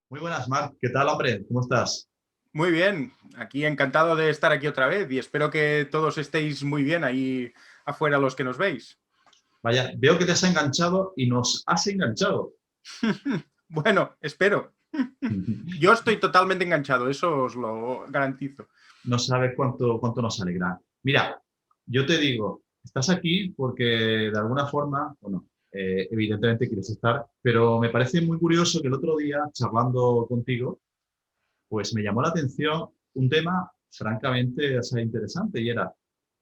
Muy buenas, Marc. ¿Qué tal, hombre? ¿Cómo estás? Muy bien, aquí encantado de estar aquí otra vez y espero que todos estéis muy bien ahí afuera los que nos veis. Vaya, veo que te has enganchado y nos has enganchado. Bueno, espero. Yo estoy totalmente enganchado, eso os lo garantizo. No sabes cuánto nos alegra. Mira, yo te digo, estás aquí porque de alguna forma, bueno, evidentemente quieres estar, pero me parece muy curioso que el otro día, charlando contigo, pues me llamó la atención un tema francamente, o sea, interesante y era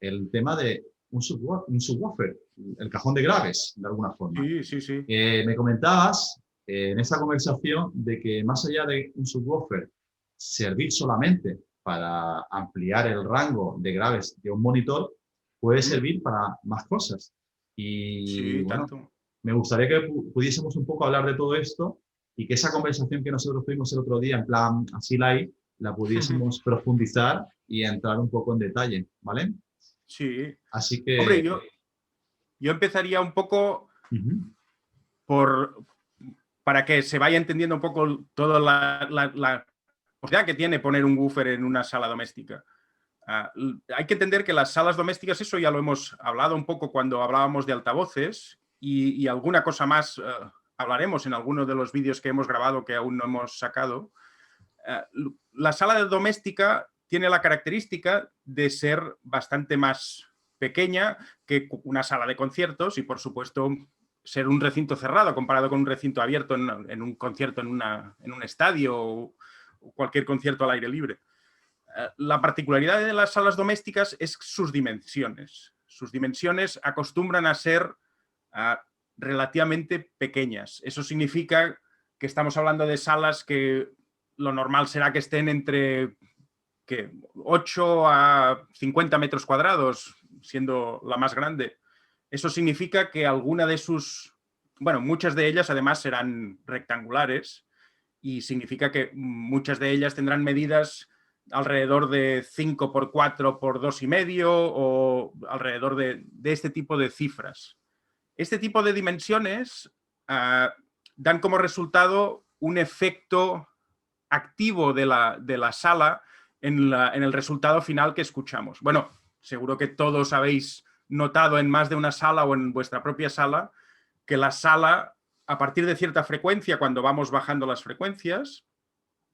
el tema de un subwoofer, el cajón de graves, de alguna forma. Sí, sí, sí. Me comentabas en esa conversación de que más allá de un subwoofer servir solamente para ampliar el rango de graves de un monitor, puede Mm, servir para más cosas. Y sí, bueno, tanto. me gustaría que pudiésemos un poco hablar de todo esto y que esa conversación que nosotros tuvimos el otro día, en plan así live, la pudiésemos profundizar y entrar un poco en detalle, ¿vale? Sí. Así Hombre, que, yo empezaría un poco ujú, por, para que se vaya entendiendo un poco toda la posibilidad que tiene poner un woofer en una sala doméstica. Hay que entender que las salas domésticas, eso ya lo hemos hablado un poco cuando hablábamos de altavoces y alguna cosa más hablaremos en algunos de los vídeos que hemos grabado que aún no hemos sacado. La sala doméstica tiene la característica de ser bastante más pequeña que una sala de conciertos y, por supuesto, ser un recinto cerrado comparado con un recinto abierto en un concierto en un estadio o cualquier concierto al aire libre. La particularidad de las salas domésticas es sus dimensiones. Sus dimensiones acostumbran a ser uh, relativamente pequeñas. Eso significa que estamos hablando de salas que lo normal será que estén entre 8 a 50 metros cuadrados, siendo la más grande. Eso significa que alguna de sus, bueno, muchas de ellas además serán rectangulares y significa que muchas de ellas tendrán medidas alrededor de 5 por 4 por 2,5 o alrededor de este tipo de cifras. Este tipo de dimensiones dan como resultado un efecto activo de la sala en el resultado final que escuchamos. Bueno, seguro que todos habéis notado en más de una sala o en vuestra propia sala que la sala, a partir de cierta frecuencia, cuando vamos bajando las frecuencias,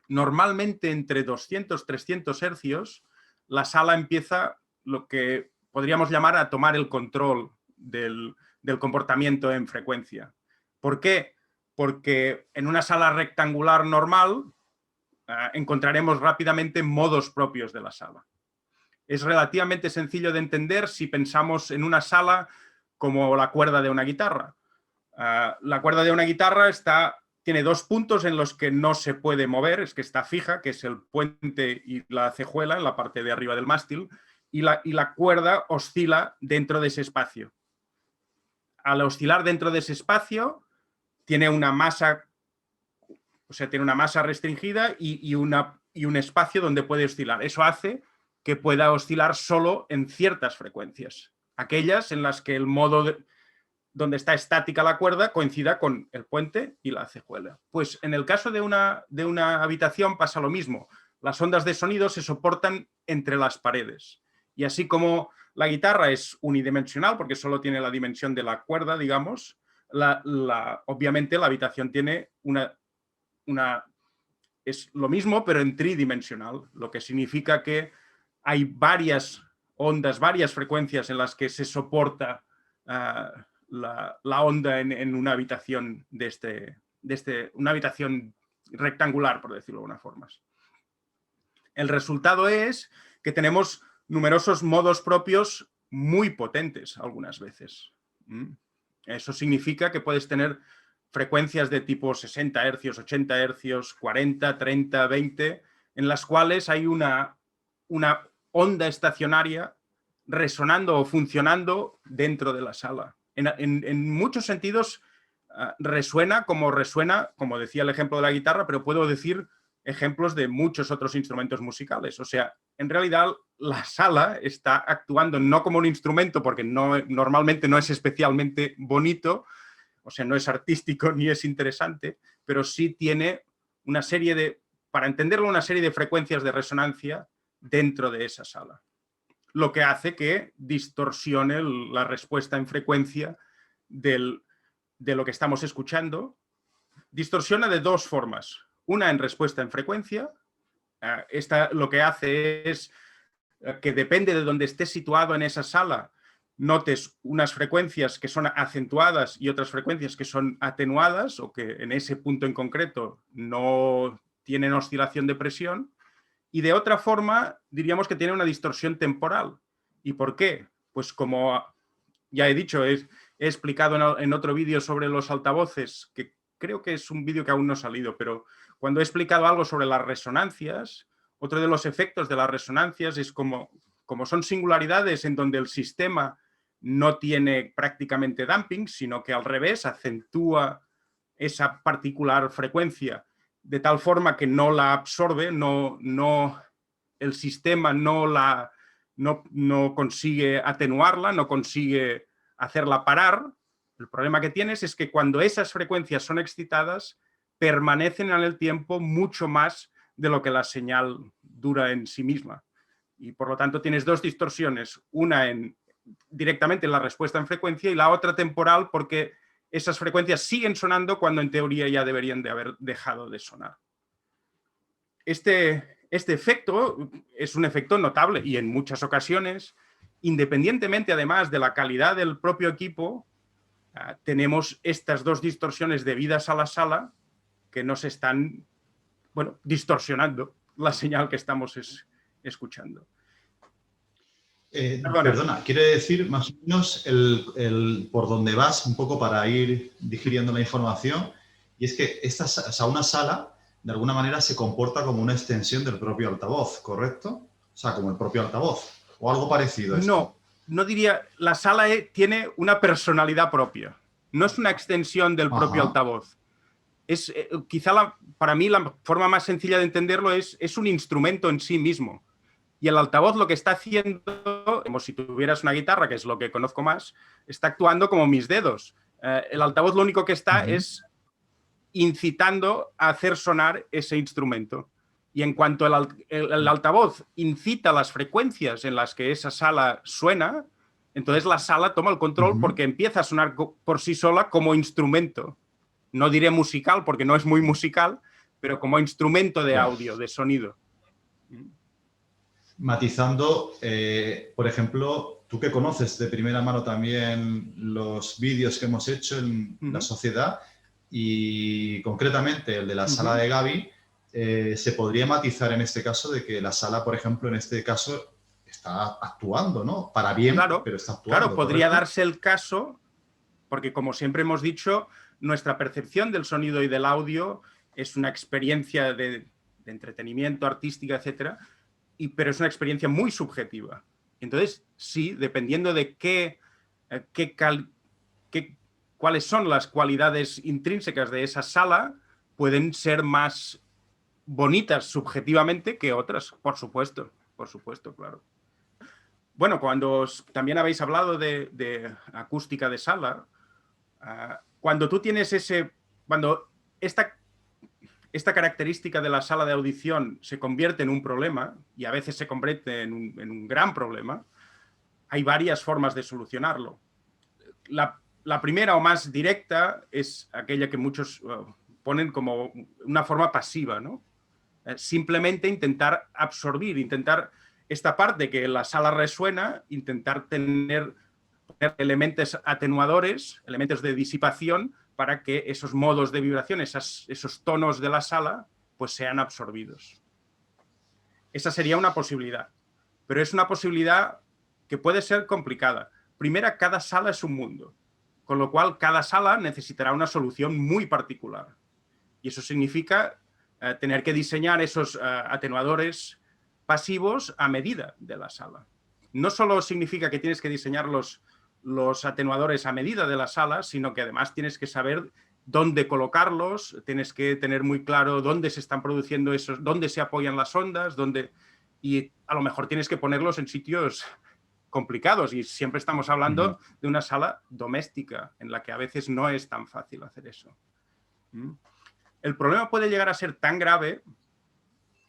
normalmente entre 200 300 hercios, la sala empieza lo que podríamos llamar a tomar el control del comportamiento en frecuencia. ¿Por qué? Porque en una sala rectangular normal encontraremos rápidamente modos propios de la sala. Es relativamente sencillo de entender si pensamos en una sala como la cuerda de una guitarra. La cuerda de una guitarra tiene dos puntos en los que no se puede mover, es que está fija, que es el puente y la cejuela en la parte de arriba del mástil, y la cuerda oscila dentro de ese espacio. Al oscilar dentro de ese espacio, tiene una masa, o sea, tiene una masa restringida y un espacio donde puede oscilar. Eso hace que pueda oscilar solo en ciertas frecuencias, aquellas en las que el modo donde está estática la cuerda coincida con el puente y la cejuela. Pues en el caso de una habitación pasa lo mismo. Las ondas de sonido se soportan entre las paredes. Y así como la guitarra es unidimensional, porque solo tiene la dimensión de la cuerda, digamos, obviamente la habitación tiene es lo mismo, pero en tridimensional, lo que significa que hay varias ondas, varias frecuencias en las que se soporta la onda en una habitación una habitación rectangular, por decirlo de alguna forma. El resultado es que tenemos numerosos modos propios muy potentes algunas veces. Eso significa que puedes tener frecuencias de tipo 60 hercios, 80 hercios, 40, 30, 20, en las cuales hay una onda estacionaria resonando o funcionando dentro de la sala. En muchos sentidos resuena, como decía el ejemplo de la guitarra, pero puedo decir ejemplos de muchos otros instrumentos musicales. O sea, en realidad la sala está actuando no como un instrumento porque normalmente no es especialmente bonito, o sea, no es artístico ni es interesante, pero sí tiene para entenderlo, una serie de frecuencias de resonancia dentro de esa sala, lo que hace que distorsione la respuesta en frecuencia de lo que estamos escuchando. Distorsiona de dos formas. Una en respuesta en frecuencia. Esta lo que hace es que depende de donde estés situado en esa sala, notes unas frecuencias que son acentuadas y otras frecuencias que son atenuadas o que en ese punto en concreto no tienen oscilación de presión. Y de otra forma, diríamos que tiene una distorsión temporal. ¿Y por qué? Pues como ya he dicho, he explicado en otro vídeo sobre los altavoces, que creo que es un vídeo que aún no ha salido, pero cuando he explicado algo sobre las resonancias, otro de los efectos de las resonancias es como son singularidades en donde el sistema no tiene prácticamente damping, sino que al revés acentúa esa particular frecuencia de tal forma que no la absorbe, el sistema no consigue atenuarla, no consigue hacerla parar. El problema que tienes es que cuando esas frecuencias son excitadas, permanecen en el tiempo mucho más de lo que la señal dura en sí misma. Y por lo tanto tienes dos distorsiones, una directamente en la respuesta en frecuencia y la otra temporal, porque esas frecuencias siguen sonando cuando en teoría ya deberían de haber dejado de sonar. Este efecto es un efecto notable y en muchas ocasiones, independientemente además de la calidad del propio equipo, tenemos estas dos distorsiones debidas a la sala que nos están, distorsionando la señal que estamos escuchando. Perdona, quiere decir más o menos por dónde vas, un poco para ir digiriendo la información, y es que una sala de alguna manera se comporta como una extensión del propio altavoz, ¿correcto? O sea, como el propio altavoz, o algo parecido a esto. No diría, la sala tiene una personalidad propia, no es una extensión del propio altavoz. Quizá para mí la forma más sencilla de entenderlo es un instrumento en sí mismo. Y el altavoz lo que está haciendo, como si tuvieras una guitarra, que es lo que conozco más, está actuando como mis dedos. El altavoz lo único que está es incitando a hacer sonar ese instrumento. Y en cuanto el altavoz incita las frecuencias en las que esa sala suena, entonces la sala toma el control porque empieza a sonar por sí sola como instrumento. No diré musical porque no es muy musical, pero como instrumento de audio, de sonido. Matizando, por ejemplo, tú que conoces de primera mano también los vídeos que hemos hecho en la sociedad y concretamente el de la sala de Gaby, se podría matizar en este caso de que la sala, por ejemplo, en este caso está actuando, ¿no? Para bien, pero está actuando. Claro, podría darse el caso, porque como siempre hemos dicho, nuestra percepción del sonido y del audio es una experiencia de entretenimiento, artística, etcétera, pero es una experiencia muy subjetiva. Entonces, sí, dependiendo de cuáles son las cualidades intrínsecas de esa sala, pueden ser más bonitas subjetivamente que otras, por supuesto, claro. Bueno, cuando también habéis hablado de acústica de sala, cuando tú tienes cuando esta característica de la sala de audición se convierte en un problema, y a veces se convierte en un gran problema, hay varias formas de solucionarlo. La primera o más directa es aquella que muchos ponen como una forma pasiva, ¿no? Simplemente intentar absorbir, intentar esta parte que la sala resuena, intentar tener elementos atenuadores, elementos de disipación, para que esos modos de vibración, esos tonos de la sala, pues sean absorbidos. Esa sería una posibilidad, pero es una posibilidad que puede ser complicada. Primero, cada sala es un mundo, con lo cual cada sala necesitará una solución muy particular. Y eso significa tener que diseñar esos atenuadores pasivos a medida de la sala. No solo significa que tienes que diseñar los atenuadores a medida de la sala, sino que además tienes que saber dónde colocarlos, tienes que tener muy claro dónde se están produciendo esos, dónde se apoyan las ondas, y a lo mejor tienes que ponerlos en sitios complicados, y siempre estamos hablando de una sala doméstica en la que a veces no es tan fácil hacer eso. el problema puede llegar a ser tan grave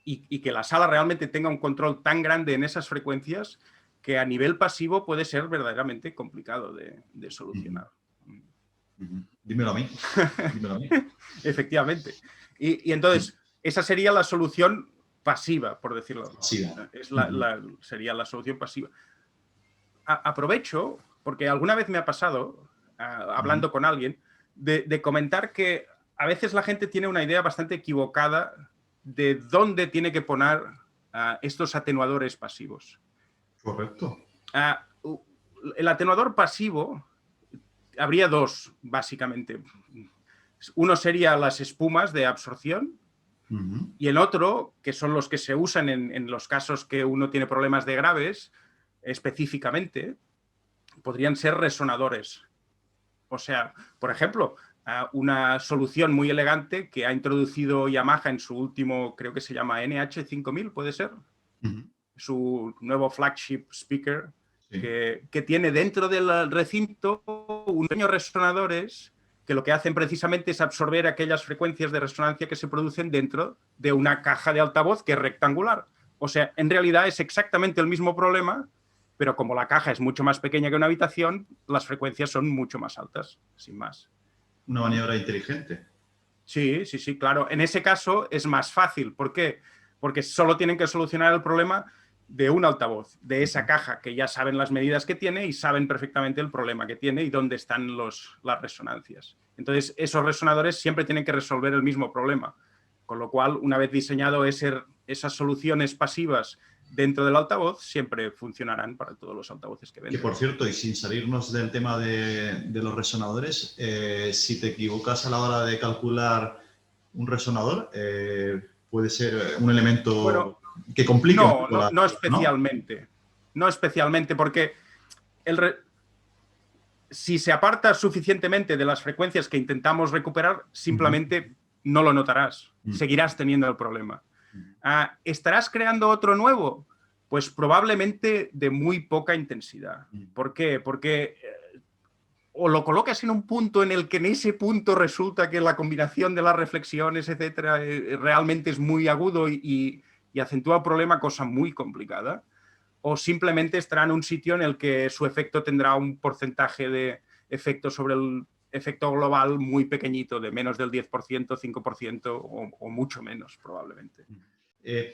y que la sala realmente tenga un control tan grande en esas frecuencias que a nivel pasivo puede ser verdaderamente complicado de solucionar. Dímelo a mí. Dímelo a mí. Efectivamente. Y entonces, esa sería la solución pasiva, por decirlo. Pasiva. Sería la solución pasiva. Aprovecho, porque alguna vez me ha pasado, hablando con alguien, de comentar que a veces la gente tiene una idea bastante equivocada de dónde tiene que poner estos atenuadores pasivos. Correcto. El atenuador pasivo, habría dos, básicamente. Uno sería las espumas de absorción y el otro, que son los que se usan en los casos que uno tiene problemas de graves, específicamente, podrían ser resonadores. O sea, por ejemplo, una solución muy elegante que ha introducido Yamaha en su último, creo que se llama NH5000, ¿puede ser? Su nuevo flagship speaker, sí. que tiene dentro del recinto unos pequeños resonadores que lo que hacen precisamente es absorber aquellas frecuencias de resonancia que se producen dentro de una caja de altavoz que es rectangular. O sea, en realidad es exactamente el mismo problema, pero como la caja es mucho más pequeña que una habitación, las frecuencias son mucho más altas, sin más. Una maniobra inteligente. Sí, sí, sí, claro. En ese caso es más fácil. ¿Por qué? Porque solo tienen que solucionar el problema de un altavoz, de esa caja, que ya saben las medidas que tiene y saben perfectamente el problema que tiene y dónde están las resonancias. Entonces, esos resonadores siempre tienen que resolver el mismo problema. Con lo cual, una vez diseñado esas soluciones pasivas dentro del altavoz, siempre funcionarán para todos los altavoces que venden. Que por cierto, y sin salirnos del tema de los resonadores, si te equivocas a la hora de calcular un resonador, puede ser un elemento que complique un poco no especialmente. ¿no? No especialmente, porque si se aparta suficientemente de las frecuencias que intentamos recuperar, simplemente no lo notarás. Seguirás teniendo el problema. ¿Estarás creando otro nuevo? Pues probablemente de muy poca intensidad. ¿Por qué? Porque o lo colocas en un punto en el que en ese punto resulta que la combinación de las reflexiones, etcétera, realmente es muy agudo y acentúa el problema, cosa muy complicada, o simplemente estará en un sitio en el que su efecto tendrá un porcentaje de efecto sobre el efecto global muy pequeñito, de menos del 10%, 5% o mucho menos, probablemente.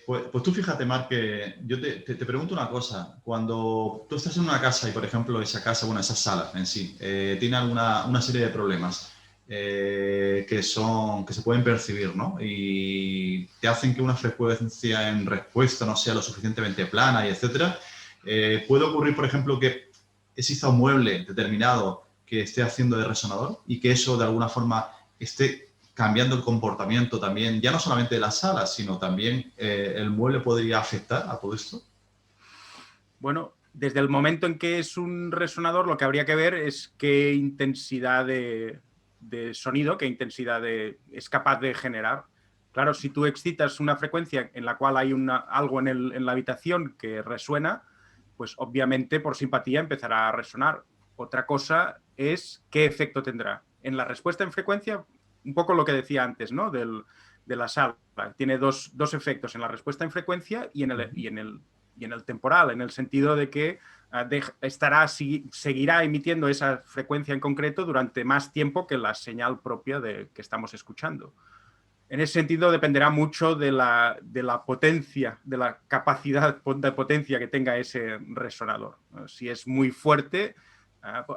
Pues tú fíjate, Marc, que yo te pregunto una cosa. Cuando tú estás en una casa y, por ejemplo, esa casa, bueno, esa sala en sí, tiene una serie de problemas que se pueden percibir, ¿no? Y te hacen que una frecuencia en respuesta no sea lo suficientemente plana y etcétera. Puede ocurrir, por ejemplo, que exista un mueble determinado que esté haciendo de resonador y que eso de alguna forma esté cambiando el comportamiento también, ya no solamente de la sala, sino también el mueble podría afectar a todo esto. Bueno, desde el momento en que es un resonador, lo que habría que ver es qué intensidad de sonido, qué intensidad es capaz de generar. Claro, si tú excitas una frecuencia en la cual hay algo en la habitación que resuena, pues obviamente por simpatía empezará a resonar. Otra cosa es qué efecto tendrá. En la respuesta en frecuencia, un poco lo que decía antes, ¿no? De la sala. Tiene dos efectos en la respuesta en frecuencia y en el temporal, en el sentido de que seguirá emitiendo esa frecuencia en concreto durante más tiempo que la señal propia que estamos escuchando. En ese sentido dependerá mucho de la potencia, de la capacidad de potencia que tenga ese resonador. Si es muy fuerte,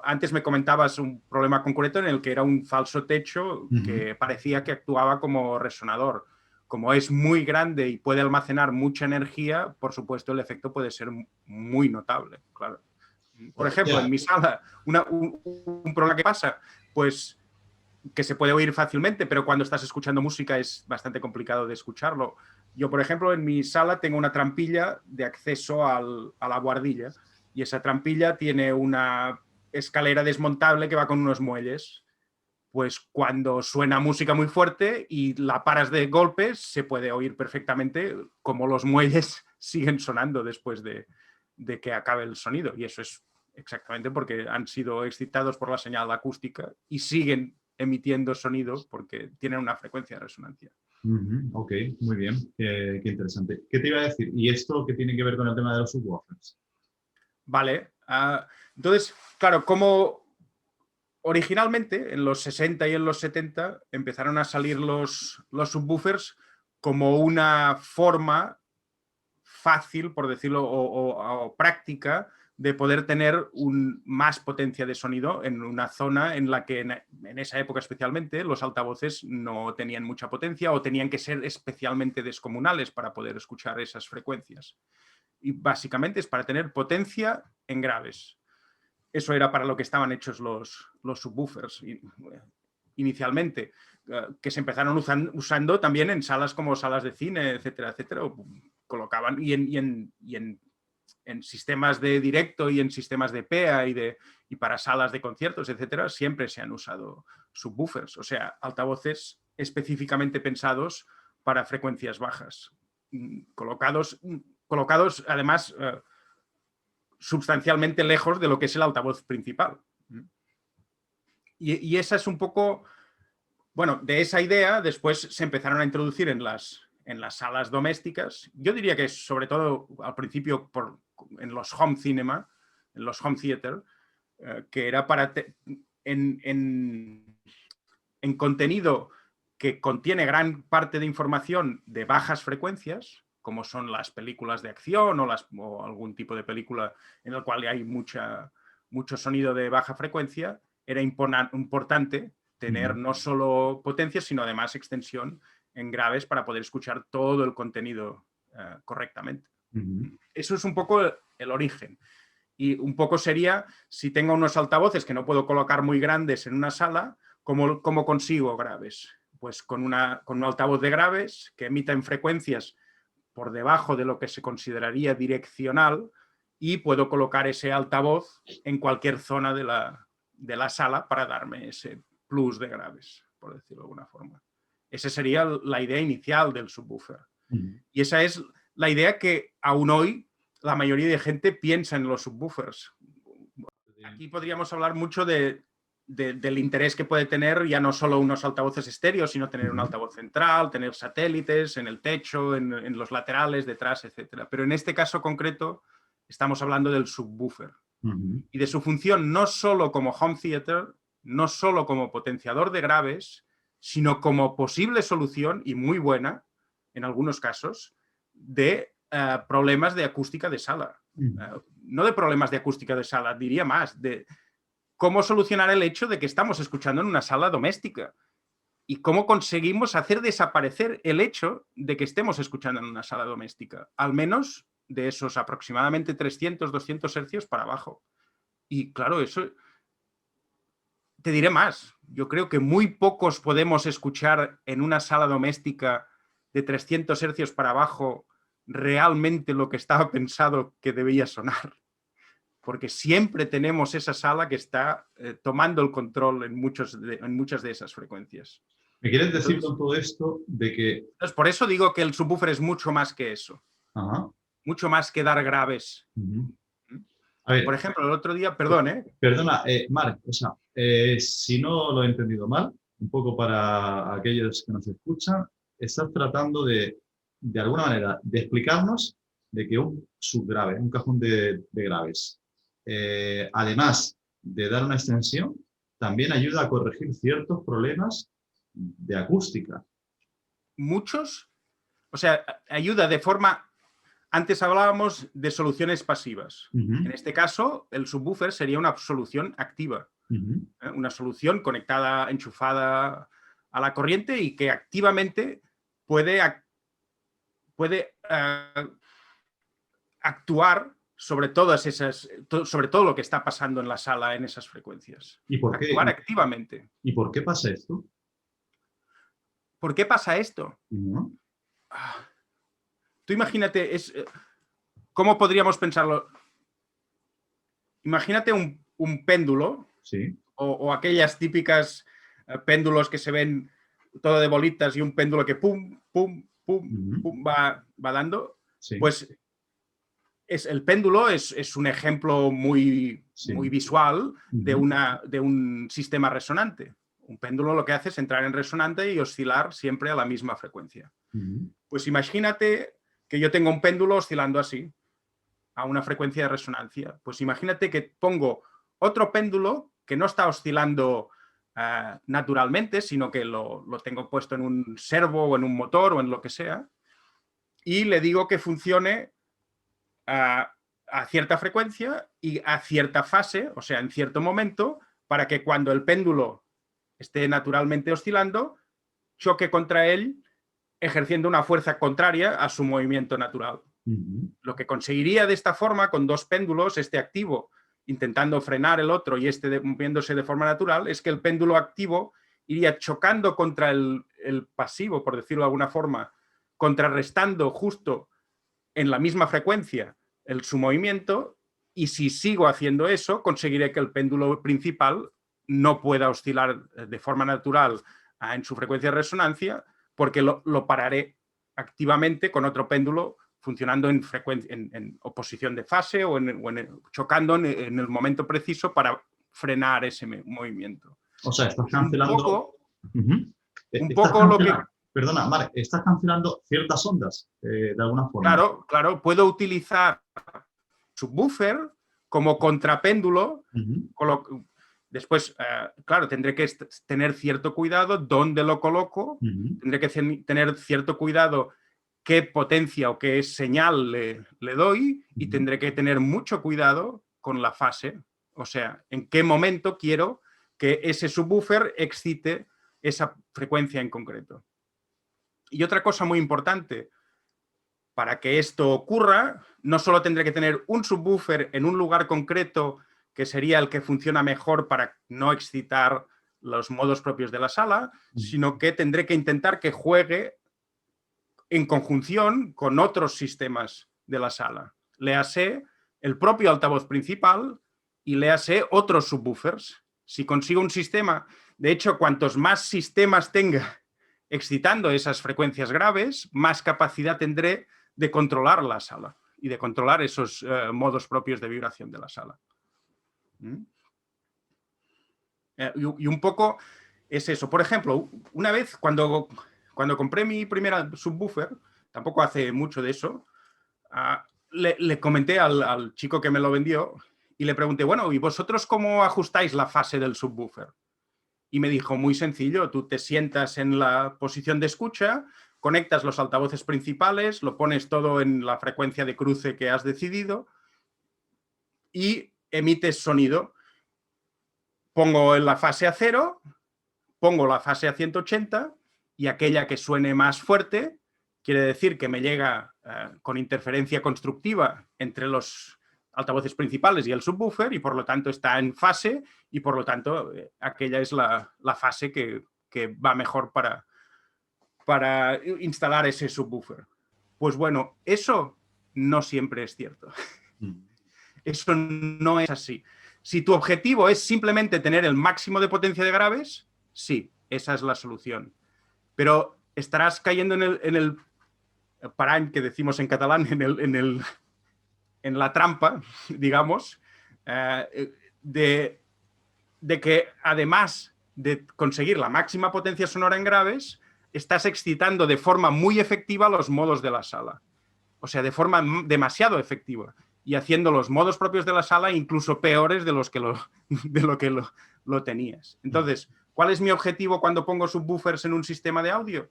antes me comentabas un problema concreto en el que era un falso techo que parecía que actuaba como resonador. Como es muy grande y puede almacenar mucha energía, por supuesto el efecto puede ser muy notable, claro. Por ejemplo, en mi sala, un problema que pasa, pues que se puede oír fácilmente, pero cuando estás escuchando música es bastante complicado de escucharlo. Yo, por ejemplo, en mi sala tengo una trampilla de acceso a la buhardilla y esa trampilla tiene una escalera desmontable que va con unos muelles. Pues cuando suena música muy fuerte y la paras de golpes, se puede oír perfectamente cómo los muelles siguen sonando después de que acabe el sonido. Y eso es exactamente porque han sido excitados por la señal acústica y siguen emitiendo sonido porque tienen una frecuencia de resonancia. Ok, muy bien, qué interesante. ¿Qué te iba a decir? ¿Y esto qué tiene que ver con el tema de los subwoofers? Vale, entonces, claro, como originalmente en los 60 y en los 70 empezaron a salir los subwoofers como una forma fácil, por decirlo, o práctica de poder tener más potencia de sonido en una zona en la que en esa época especialmente los altavoces no tenían mucha potencia o tenían que ser especialmente descomunales para poder escuchar esas frecuencias. Y básicamente es para tener potencia en graves. Eso era para lo que estaban hechos los subwoofers inicialmente, que se empezaron usando también en salas como salas de cine, etcétera, etcétera. Colocaban y en sistemas de directo y en sistemas de PEA y para salas de conciertos, etcétera, siempre se han usado subwoofers, o sea, altavoces específicamente pensados para frecuencias bajas, colocados además sustancialmente lejos de lo que es el altavoz principal. Y esa es un poco, bueno, de esa idea después se empezaron a introducir en las salas domésticas. Yo diría que sobre todo al principio en los home cinema, en los home theater, que era para en contenido que contiene gran parte de información de bajas frecuencias, como son las películas de acción o algún tipo de película en el cual hay mucho sonido de baja frecuencia, era importante tener no solo potencia, sino además extensión en graves para poder escuchar todo el contenido correctamente. Eso es un poco el origen. Y un poco sería, si tengo unos altavoces que no puedo colocar muy grandes en una sala, ¿cómo consigo graves? Pues con un altavoz de graves que emita en frecuencias por debajo de lo que se consideraría direccional y puedo colocar ese altavoz en cualquier zona de la sala para darme ese plus de graves, por decirlo de alguna forma. Esa sería la idea inicial del subwoofer. Y esa es la idea que aún hoy la mayoría de gente piensa en los subwoofers. Aquí podríamos hablar mucho del interés que puede tener ya no solo unos altavoces estéreos, sino tener un altavoz central, tener satélites en el techo, en los laterales, detrás, etc. Pero en este caso concreto estamos hablando del subwoofer y de su función no solo como home theater, no solo como potenciador de graves, sino como posible solución, y muy buena en algunos casos, de problemas de acústica de sala. No de problemas de acústica de sala, diría más, de cómo solucionar el hecho de que estamos escuchando en una sala doméstica y cómo conseguimos hacer desaparecer el hecho de que estemos escuchando en una sala doméstica, al menos de esos aproximadamente 300, 200 hercios para abajo. Y claro, eso te diré más. Yo creo que muy pocos podemos escuchar en una sala doméstica de 300 hercios para abajo realmente lo que estaba pensado que debía sonar. Porque siempre tenemos esa sala que está tomando el control en muchas de esas frecuencias. ¿Me quieres decir con todo esto de que... Entonces, por eso digo que el subwoofer es mucho más que eso. Mucho más que dar graves. A ver, por ejemplo, el otro día, perdón, Perdona, Marc, o sea, si no lo he entendido mal, un poco para aquellos que nos escuchan, estás tratando de alguna manera, de explicarnos de que un subgrave, un cajón de graves, además de dar una extensión, también ayuda a corregir ciertos problemas de acústica. Muchos, o sea, ayuda de forma... Antes hablábamos de soluciones pasivas. En este caso, el subwoofer sería una solución activa. Una solución conectada, enchufada a la corriente y que activamente puede actuar sobre sobre todo lo que está pasando en la sala en esas frecuencias. ¿Y por qué? Actuar activamente. ¿Y por qué pasa esto? ¿Por qué pasa esto? Tú imagínate, ¿cómo podríamos pensarlo? Imagínate un péndulo, sí, o aquellas típicas péndulos que se ven todo de bolitas y un péndulo que pum, pum, pum, pum va dando. Sí. Pues el péndulo es un ejemplo muy visual de un sistema resonante. Un péndulo lo que hace es entrar en resonante y oscilar siempre a la misma frecuencia. Pues imagínate que yo tengo un péndulo oscilando así, a una frecuencia de resonancia. Pues imagínate que pongo otro péndulo que no está oscilando naturalmente, sino que lo tengo puesto en un servo o en un motor o en lo que sea, y le digo que funcione a cierta frecuencia y a cierta fase, o sea, en cierto momento, para que cuando el péndulo esté naturalmente oscilando, choque contra él, ejerciendo una fuerza contraria a su movimiento natural. Lo que conseguiría de esta forma, con dos péndulos, este activo intentando frenar el otro y este moviéndose de forma natural, es que el péndulo activo iría chocando contra el pasivo, por decirlo de alguna forma, contrarrestando justo en la misma frecuencia su movimiento, y si sigo haciendo eso, conseguiré que el péndulo principal no pueda oscilar de forma natural en su frecuencia de resonancia, porque lo pararé activamente con otro péndulo funcionando en oposición de fase o chocando en el momento preciso para frenar ese movimiento. O sea, estás cancelando... Un poco lo que... Perdona, Marc, estás cancelando ciertas ondas, de alguna forma. Claro, claro, puedo utilizar subwoofer como contrapéndulo. Después, claro, tendré que tener cierto cuidado dónde lo coloco, tendré que tener cierto cuidado qué potencia o qué señal le doy, y tendré que tener mucho cuidado con la fase, o sea, en qué momento quiero que ese subwoofer excite esa frecuencia en concreto. Y otra cosa muy importante, para que esto ocurra, no solo tendré que tener un subwoofer en un lugar concreto, que sería el que funciona mejor para no excitar los modos propios de la sala, sino que tendré que intentar que juegue en conjunción con otros sistemas de la sala. Léase el propio altavoz principal y léase otros subwoofers. Si consigo un sistema, de hecho, cuantos más sistemas tenga excitando esas frecuencias graves, más capacidad tendré de controlar la sala y de controlar esos modos propios de vibración de la sala. Y un poco es eso. Por ejemplo, una vez cuando compré mi primera subwoofer, tampoco hace mucho de eso, le comenté al chico que me lo vendió y le pregunté, bueno, ¿y vosotros cómo ajustáis la fase del subwoofer? Y me dijo, muy sencillo, tú te sientas en la posición de escucha, conectas los altavoces principales, lo pones todo en la frecuencia de cruce que has decidido y emites sonido. Pongo en la fase a 0, pongo la fase a 180 y aquella que suene más fuerte quiere decir que me llega con interferencia constructiva entre los altavoces principales y el subwoofer, y por lo tanto está en fase, y por lo tanto aquella es la fase que va mejor para instalar ese subwoofer. Pues bueno, eso no siempre es cierto. Eso no es así. Si tu objetivo es simplemente tener el máximo de potencia de graves, sí, esa es la solución. Pero estarás cayendo en el parany, que decimos en catalán, en la trampa, digamos, de que además de conseguir la máxima potencia sonora en graves, estás excitando de forma muy efectiva los modos de la sala. O sea, de forma demasiado efectiva. Y haciendo los modos propios de la sala incluso peores de lo que lo tenías. Entonces, ¿cuál es mi objetivo cuando pongo subwoofers en un sistema de audio?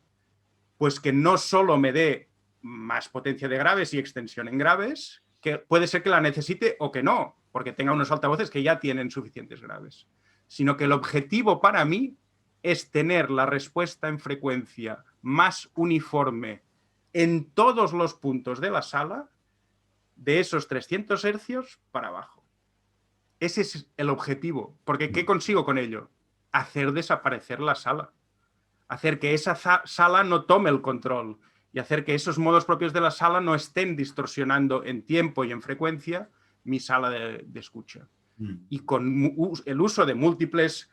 Pues que no solo me dé más potencia de graves y extensión en graves, que puede ser que la necesite o que no, porque tenga unos altavoces que ya tienen suficientes graves, sino que el objetivo para mí es tener la respuesta en frecuencia más uniforme en todos los puntos de la sala, de esos 300 hercios para abajo. Ese es el objetivo, porque ¿qué consigo con ello? Hacer desaparecer la sala, hacer que esa sala no tome el control y hacer que esos modos propios de la sala no estén distorsionando en tiempo y en frecuencia mi sala de escucha. Y con el uso de múltiples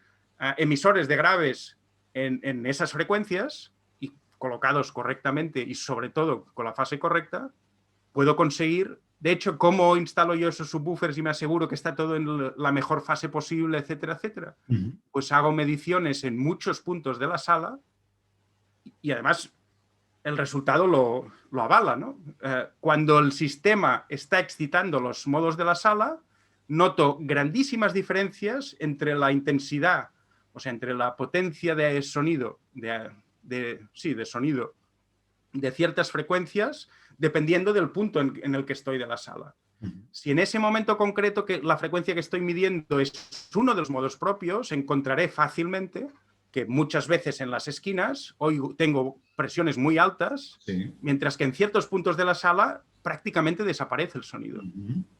emisores de graves en esas frecuencias y colocados correctamente y sobre todo con la fase correcta, puedo conseguir De hecho, ¿cómo instalo yo esos subwoofers y me aseguro que está todo en la mejor fase posible, etcétera, etcétera? Pues hago mediciones en muchos puntos de la sala y además el resultado lo avala, ¿no? Cuando el sistema está excitando los modos de la sala, noto grandísimas diferencias entre la intensidad, o sea, entre la potencia de sonido, de sonido de ciertas frecuencias, dependiendo del punto en el que estoy de la sala. Si en ese momento concreto que la frecuencia que estoy midiendo es uno de los modos propios, encontraré fácilmente que muchas veces en las esquinas hoy tengo presiones muy altas, Sí. mientras que en ciertos puntos de la sala prácticamente desaparece el sonido.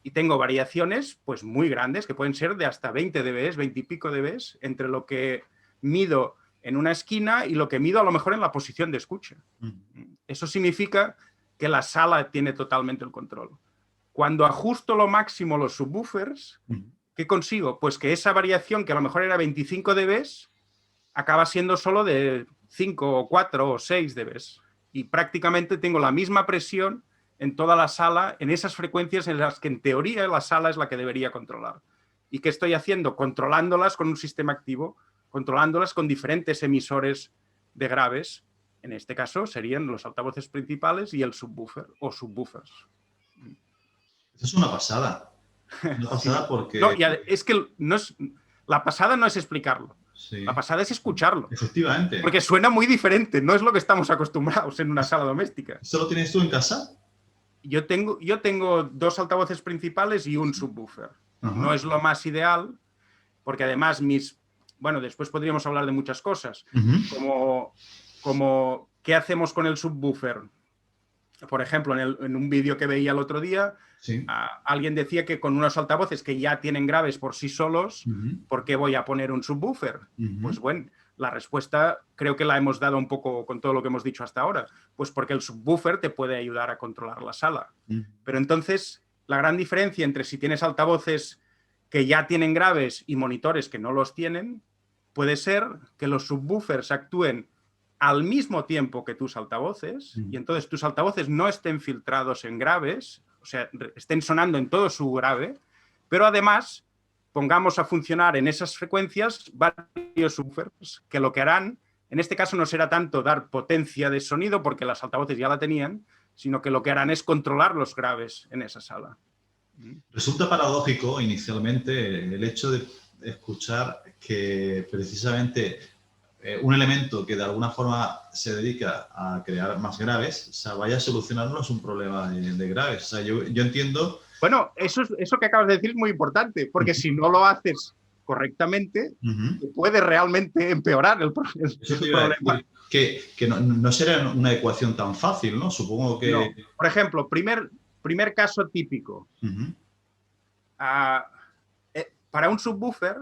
Y tengo variaciones pues muy grandes, que pueden ser de hasta 20 dB, 20 y pico dB, entre lo que mido en una esquina y lo que mido a lo mejor en la posición de escucha. Eso significa que la sala tiene totalmente el control. Cuando ajusto lo máximo los subwoofers, ¿qué consigo? Pues que esa variación, que a lo mejor era 25 dB, acaba siendo solo de 5 o 4 o 6 dB. Y prácticamente tengo la misma presión en toda la sala, en esas frecuencias en las que en teoría la sala es la que debería controlar. ¿Y qué estoy haciendo? Controlándolas con un sistema activo, controlándolas con diferentes emisores de graves. En este caso serían los altavoces principales y el subwoofer o subwoofers. Eso es una pasada. Una pasada porque... No, es que la pasada no es explicarlo. Sí. La pasada es escucharlo. Efectivamente. Porque suena muy diferente, no es lo que estamos acostumbrados en una sala doméstica. ¿Esto lo tienes tú en casa? Yo tengo 2 altavoces principales y un subwoofer. No es lo más ideal, porque además bueno, después podríamos hablar de muchas cosas, como ¿qué hacemos con el subwoofer? Por ejemplo, en un vídeo que veía el otro día, sí. Alguien decía que con unos altavoces que ya tienen graves por sí solos, ¿por qué voy a poner un subwoofer? Pues bueno, la respuesta creo que la hemos dado un poco con todo lo que hemos dicho hasta ahora. Pues porque el subwoofer te puede ayudar a controlar la sala. Pero entonces, la gran diferencia entre si tienes altavoces que ya tienen graves y monitores que no los tienen, puede ser que los subwoofers actúen al mismo tiempo que tus altavoces y entonces tus altavoces no estén filtrados en graves, o sea, estén sonando en todo su grave, pero además pongamos a funcionar en esas frecuencias varios subwoofers que lo que harán, en este caso no será tanto dar potencia de sonido porque las altavoces ya la tenían, sino que lo que harán es controlar los graves en esa sala. Resulta paradójico inicialmente el hecho de escuchar que precisamente un elemento que de alguna forma se dedica a crear más graves, o sea, vaya a solucionarnos un problema de graves. O sea, yo entiendo... Bueno, eso que acabas de decir es muy importante, porque si no lo haces correctamente, puede realmente empeorar el problema. Que no será una ecuación tan fácil, ¿no? Supongo que... No. Por ejemplo, primer caso típico. Para un subwoofer,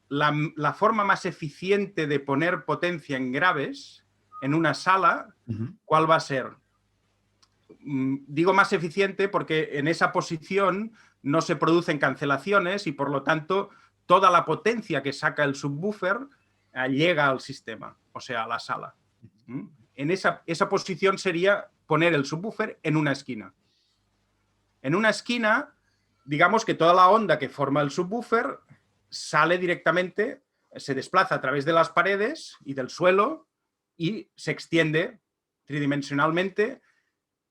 la forma más eficiente de poner potencia en graves en una sala, ¿cuál va a ser? Digo más eficiente porque en esa posición no se producen cancelaciones y por lo tanto toda la potencia que saca el subwoofer llega al sistema, o sea, a la sala. En esa posición sería poner el subwoofer en una esquina. En una esquina, digamos que toda la onda que forma el subwoofer sale directamente, se desplaza a través de las paredes y del suelo y se extiende tridimensionalmente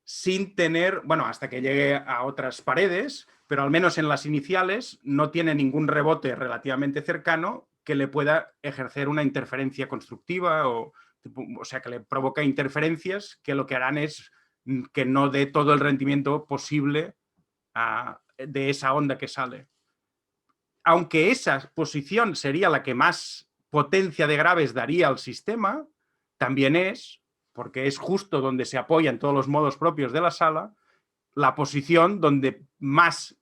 sin tener, bueno, hasta que llegue a otras paredes, pero al menos en las iniciales no tiene ningún rebote relativamente cercano que le pueda ejercer una interferencia constructiva o sea, que le provoca interferencias que lo que harán es que no dé todo el rendimiento posible de esa onda que sale. Aunque esa posición sería la que más potencia de graves daría al sistema, también es, porque es justo donde se apoyan todos los modos propios de la sala, la posición donde más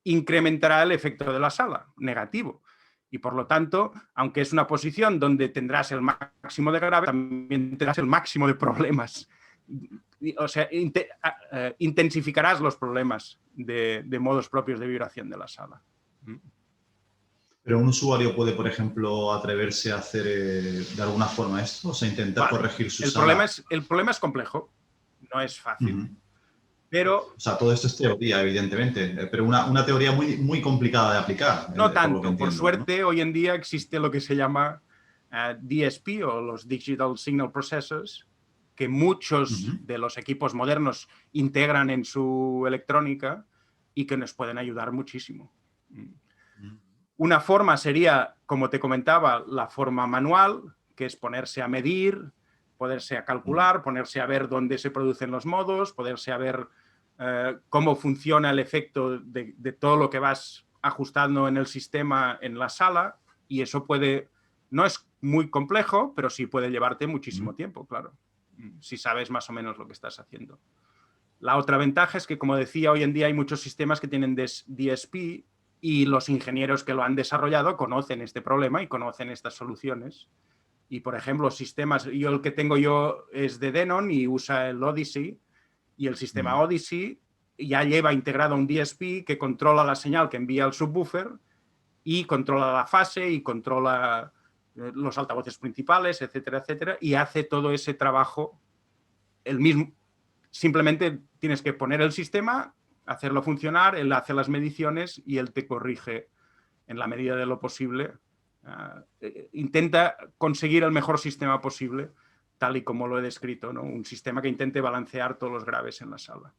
incrementará el efecto de la sala, negativo. Y por lo tanto, aunque es una posición donde tendrás el máximo de graves, también tendrás el máximo de problemas. O sea, intensificarás los problemas de modos propios de vibración de la sala. Pero un usuario puede, por ejemplo, atreverse a hacer de alguna forma esto, o sea, intentar corregir su sala. El problema es complejo, no es fácil. Pero O sea, todo esto es teoría, evidentemente, pero una teoría muy, muy complicada de aplicar. no Por lo que tanto. Por entiendo, ¿no? suerte, hoy en día existe lo que se llama DSP o los Digital Signal Processors, que muchos Ujú, de los equipos modernos integran en su electrónica y que nos pueden ayudar muchísimo. ujú, Una forma sería, como te comentaba, la forma manual, que es ponerse a medir, ponerse a ujú, calcular, ponerse a ver dónde se producen los modos, ponerse a ver cómo funciona el efecto de todo lo que vas ajustando en el sistema en la sala, y eso puede, no es muy complejo, pero sí puede llevarte ujú. muchísimo tiempo, claro, si sabes más o menos lo que estás haciendo. La otra ventaja es que, como decía, hoy en día hay muchos sistemas que tienen DSP y los ingenieros que lo han desarrollado conocen este problema y conocen estas soluciones. Y, por ejemplo, sistemas, el que tengo yo es de Denon y usa el Odyssey, y el sistema Mm. Odyssey ya lleva integrado un DSP que controla la señal que envía el subwoofer y controla la fase y controla los altavoces principales, etcétera, etcétera, y hace todo ese trabajo el mismo. Simplemente tienes que poner el sistema, hacerlo funcionar, él hace las mediciones y él te corrige en la medida de lo posible. Intenta conseguir el mejor sistema posible, tal y como lo he descrito, ¿no? Un sistema que intente balancear todos los graves en la sala.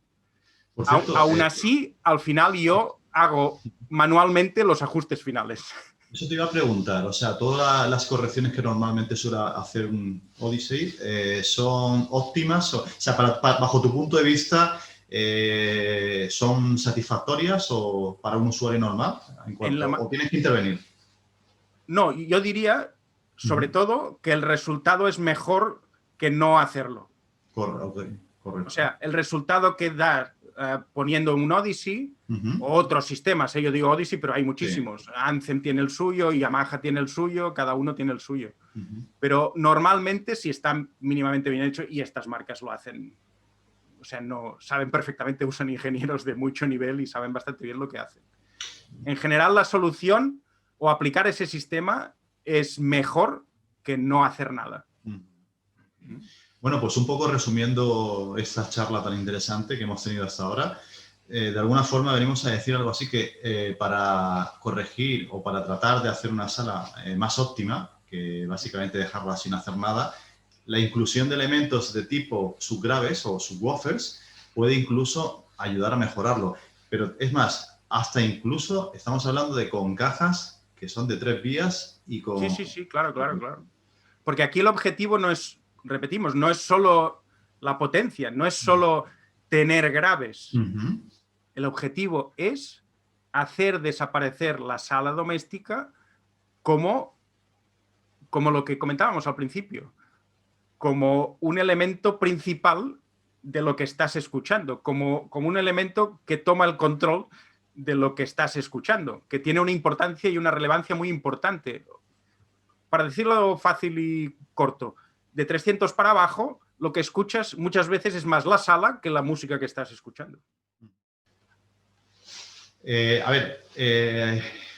Por cierto, Aún así, al final yo hago manualmente los ajustes finales. eso te iba a preguntar, o sea, todas las correcciones que normalmente suele hacer un Odyssey son óptimas, o sea, bajo tu punto de vista, ¿son satisfactorias o para un usuario normal? En la, ¿O tienes que intervenir? no, yo diría, sobre Ujú. todo, que el resultado es mejor que no hacerlo. Ok, O correcto. sea, el resultado que da poniendo un Odyssey Ujú. o otros sistemas, yo digo Odyssey, pero hay Sí. muchísimos. Anthem tiene el suyo, Yamaha tiene el suyo, cada uno tiene el suyo. Ujú. Pero normalmente, si está mínimamente bien hecho, y estas marcas lo hacen, o sea, no saben perfectamente, usan ingenieros de mucho nivel y saben bastante bien lo que hacen. En general, la solución o aplicar ese sistema es mejor que no hacer nada. Ujú. Bueno, pues un poco resumiendo esta charla tan interesante que hemos tenido hasta ahora, de alguna forma venimos a decir algo así que para corregir o para tratar de hacer una sala más óptima, que básicamente dejarla sin hacer nada, la inclusión de elementos de tipo subgraves o subwoofers puede incluso ayudar a mejorarlo. Pero es más, hasta incluso estamos hablando de con cajas que son de 3 vías y Sí, con... sí, sí, claro, claro, claro. Porque aquí el objetivo no es, repetimos, no es solo la potencia, no es solo tener graves. Ujú. El objetivo es hacer desaparecer la sala doméstica como, como lo que comentábamos al principio, como un elemento principal de lo que estás escuchando, como un elemento que toma el control de lo que estás escuchando, que tiene una importancia y una relevancia muy importante. Para decirlo fácil y corto, de 300 para abajo, lo que escuchas muchas veces es más la sala que la música que estás escuchando. A ver,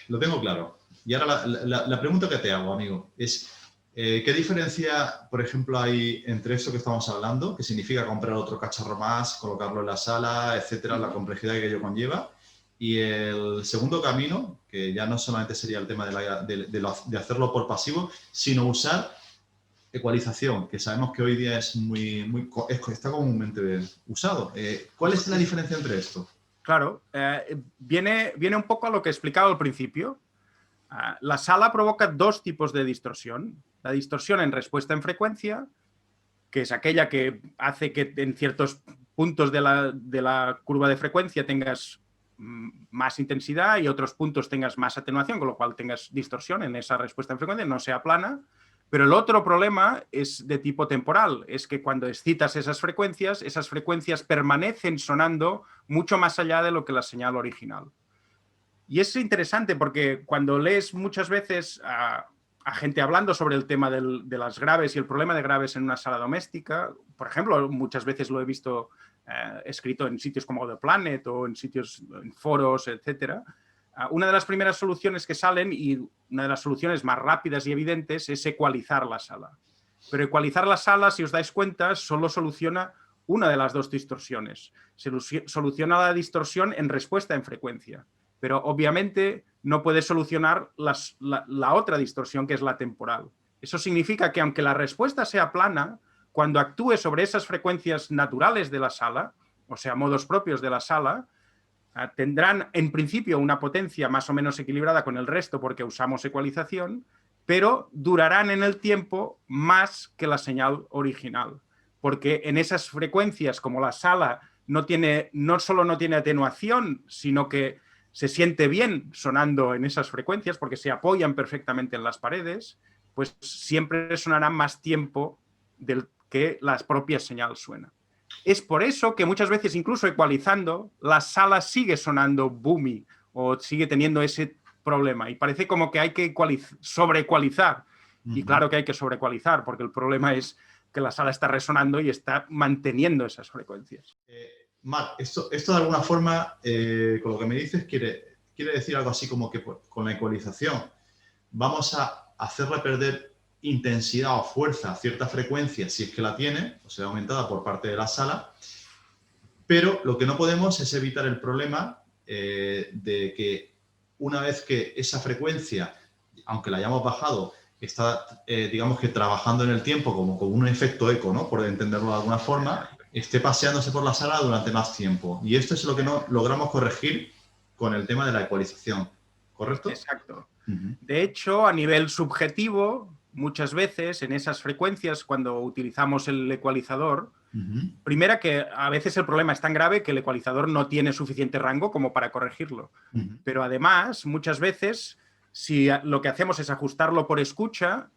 lo tengo claro. Y ahora la pregunta que te hago, amigo, es ¿qué diferencia, por ejemplo, hay entre eso que estamos hablando, que significa comprar otro cacharro más, colocarlo en la sala, etcétera, la complejidad que ello conlleva? Y el segundo camino, que ya no solamente sería el tema de hacerlo por pasivo, sino usar ecualización, que sabemos que hoy día es está comúnmente usado. ¿Cuál es la diferencia entre esto? Claro, viene un poco a lo que he explicado al principio. La sala provoca dos tipos de distorsión. La distorsión en respuesta en frecuencia, que es aquella que hace que en ciertos puntos de la curva de frecuencia tengas más intensidad y otros puntos tengas más atenuación, con lo cual tengas distorsión en esa respuesta en frecuencia, no sea plana. Pero el otro problema es de tipo temporal, es que cuando excitas esas frecuencias permanecen sonando mucho más allá de lo que la señal original. Y es interesante porque cuando lees muchas veces a gente hablando sobre el tema de las graves y el problema de graves en una sala doméstica, por ejemplo, muchas veces lo he visto escrito en sitios como The Planet o en sitios, en foros, etcétera. Una de las primeras soluciones que salen y una de las soluciones más rápidas y evidentes es ecualizar la sala. Pero ecualizar la sala, si os dais cuenta, solo soluciona una de las dos distorsiones. Soluciona la distorsión en respuesta en frecuencia, pero obviamente no puede solucionar la otra distorsión, que es la temporal. Eso significa que aunque la respuesta sea plana, cuando actúe sobre esas frecuencias naturales de la sala, o sea, modos propios de la sala, tendrán en principio una potencia más o menos equilibrada con el resto porque usamos ecualización, pero durarán en el tiempo más que la señal original. Porque en esas frecuencias, como la sala no solo no tiene atenuación, sino que se siente bien sonando en esas frecuencias porque se apoyan perfectamente en las paredes, pues siempre sonarán más tiempo del que la propia señal suena. Es por eso que muchas veces, incluso ecualizando, la sala sigue sonando boomy o sigue teniendo ese problema. Y parece como que hay que sobreecualizar. Y claro que hay que sobreecualizar, porque el problema es que la sala está resonando y está manteniendo esas frecuencias. Marc, esto de alguna forma, con lo que me dices, quiere decir algo así como que pues, con la ecualización vamos a hacerle perder intensidad o fuerza a cierta frecuencia, si es que la tiene, o sea, aumentada por parte de la sala, pero lo que no podemos es evitar el problema de que una vez que esa frecuencia, aunque la hayamos bajado, está, digamos que trabajando en el tiempo como un efecto eco, ¿no? Por entenderlo de alguna forma, esté paseándose por la sala durante más tiempo. Y esto es lo que no logramos corregir con el tema de la ecualización, ¿correcto? Exacto. De hecho, a nivel subjetivo, muchas veces en esas frecuencias, cuando utilizamos el ecualizador, primera que a veces el problema es tan grave que el ecualizador no tiene suficiente rango como para corregirlo. Pero además, muchas veces, si lo que hacemos es ajustarlo por escucha,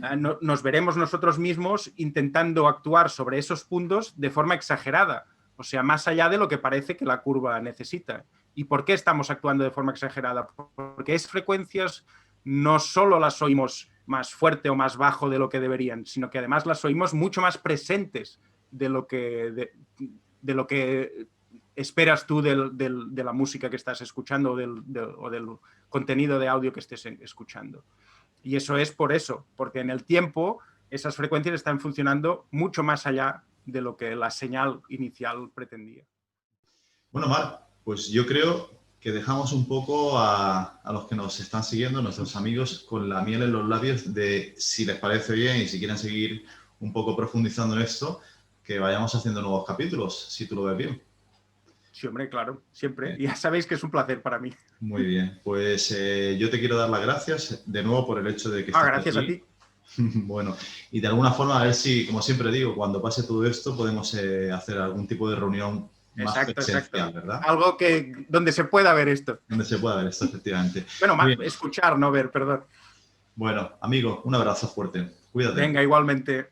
nos veremos nosotros mismos intentando actuar sobre esos puntos de forma exagerada, o sea, más allá de lo que parece que la curva necesita. ¿Y por qué estamos actuando de forma exagerada? Porque esas frecuencias no solo las oímos más fuerte o más bajo de lo que deberían, sino que además las oímos mucho más presentes de lo que esperas tú de la música que estás escuchando o del contenido de audio que estés escuchando. Y eso es por eso, porque en el tiempo esas frecuencias están funcionando mucho más allá de lo que la señal inicial pretendía. Bueno, Marc, pues yo creo que dejamos un poco a los que nos están siguiendo, nuestros amigos, con la miel en los labios de si les parece bien y si quieren seguir un poco profundizando en esto, que vayamos haciendo nuevos capítulos, si tú lo ves bien. Sí, hombre, claro, siempre. Ya sabéis que es un placer para mí. Muy bien, pues yo te quiero dar las gracias de nuevo por el hecho de que estés gracias aquí. A ti. Bueno, y de alguna forma a ver si, como siempre digo, cuando pase todo esto podemos hacer algún tipo de reunión más presencial, ¿verdad? Algo donde se pueda ver esto. Donde se pueda ver esto, efectivamente. Bueno, escuchar, no ver, perdón. Bueno, amigo, un abrazo fuerte. Cuídate. Venga, igualmente.